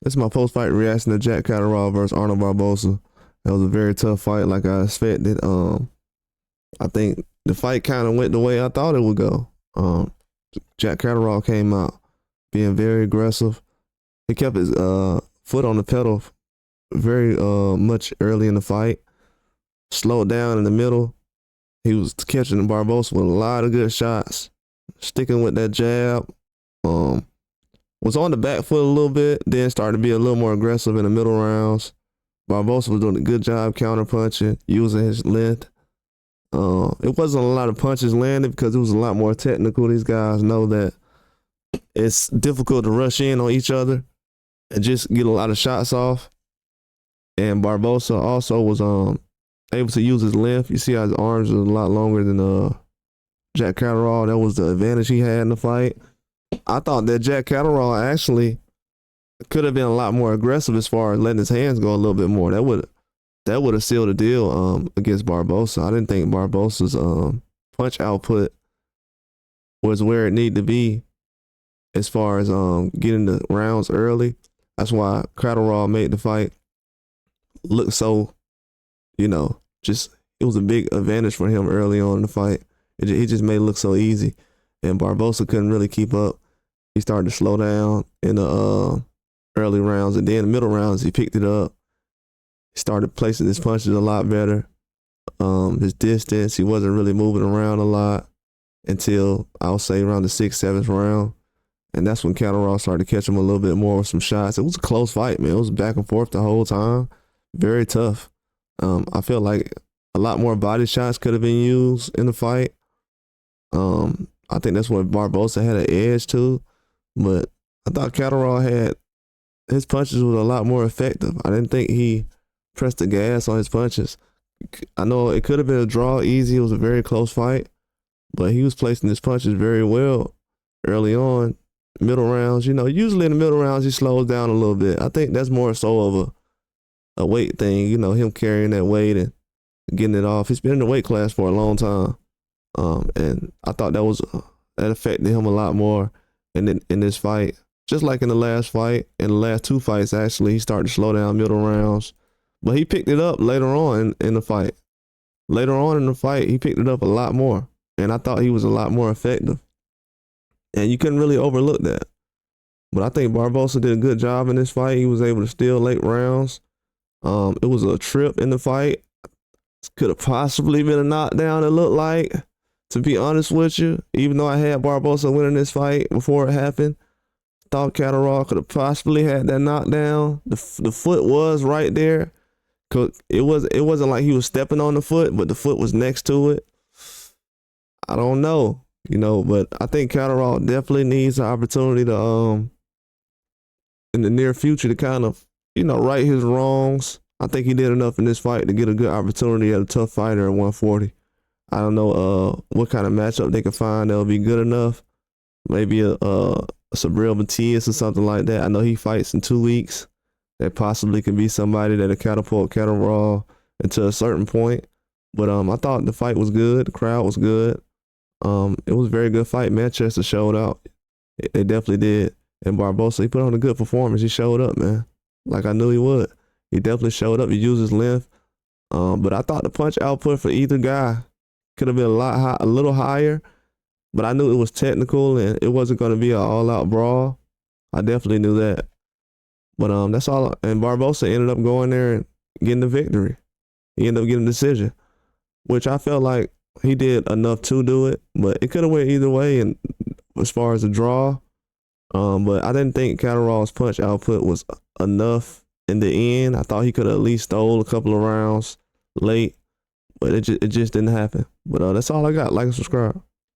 That's my post-fight reaction to Jack Catterall versus Arnold Barboza. That was a very tough fight, like I expected. I think the fight kind of went the way I thought it would go. Jack Catterall came out being very aggressive. He kept his foot on the pedal very much early in the fight. Slowed down in the middle. He was catching Barboza with a lot of good shots, sticking with that jab. Was on the back foot a little bit, then started to be a little more aggressive in the middle rounds. Barboza was doing a good job counter punching, using his length. It wasn't a lot of punches landed because it was a lot more technical. These guys know that it's difficult to rush in on each other and just get a lot of shots off. And Barboza also was able to use his length. You see how his arms are a lot longer than Jack Catterall. That was the advantage he had in the fight. I thought that Jack Catterall actually could have been a lot more aggressive as far as letting his hands go a little bit more. That would have sealed the deal against Barboza. I didn't think Barboza's punch output was where it needed to be as far as getting the rounds early. That's why Catterall made the fight look so, just it was a big advantage for him early on in the fight. He just made it look so easy, and Barboza couldn't really keep up. He started to slow down in the early rounds, and then the middle rounds he picked it up. He started placing his punches a lot better. His distance, he wasn't really moving around a lot until I'll say around the 6th, 7th round. And that's when Catterall started to catch him a little bit more with some shots. It was a close fight, man. It was back and forth the whole time. Very tough. I feel like a lot more body shots could have been used in the fight. I think that's what Barboza had an edge to. But I thought Catterall had, his punches was a lot more effective. I didn't think he pressed the gas on his punches. I know it could have been a draw easy. It was a very close fight. But he was placing his punches very well early on. Middle rounds, usually in the middle rounds he slows down a little bit. I think that's more so of a weight thing, him carrying that weight and getting it off. He's been in the weight class for a long time. And I thought that affected him a lot more in this fight. Just like in the last fight, in the last 2 fights actually, he started to slow down middle rounds. But he picked it up later on in the fight. Later on in the fight, he picked it up a lot more. And I thought he was a lot more effective. And you couldn't really overlook that. But I think Barboza did a good job in this fight. He was able to steal late rounds. It was a trip in the fight. Could have possibly been a knockdown, it looked like, to be honest with you. Even though I had Barboza winning this fight before it happened, thought Catterall could have possibly had that knockdown. The foot was right there. Cause it wasn't like he was stepping on the foot, but the foot was next to it. I don't know. But I think Catterall definitely needs an opportunity to, in the near future, to kind of, right his wrongs. I think he did enough in this fight to get a good opportunity at a tough fighter at 140. I don't know what kind of matchup they can find that'll be good enough. Maybe a Sabril Matias or something like that. I know he fights in 2 weeks. That possibly could be somebody that'll catapult Catterall into a certain point. But I thought the fight was good. The crowd was good. It was a very good fight. Manchester showed out. They definitely did. And Barboza, he put on a good performance. He showed up, man. Like I knew he would. He definitely showed up. He used his length. But I thought the punch output for either guy could have been a little higher. But I knew it was technical and it wasn't going to be an all-out brawl. I definitely knew that. But that's all. And Barboza ended up going there and getting the victory. He ended up getting a decision, which I felt like he did enough to do it, but it could have went either way. And as far as a draw, but I didn't think Catterall's punch output was enough in the end. I thought he could have at least stole a couple of rounds late, but it just didn't happen. But that's all I got. Like and subscribe.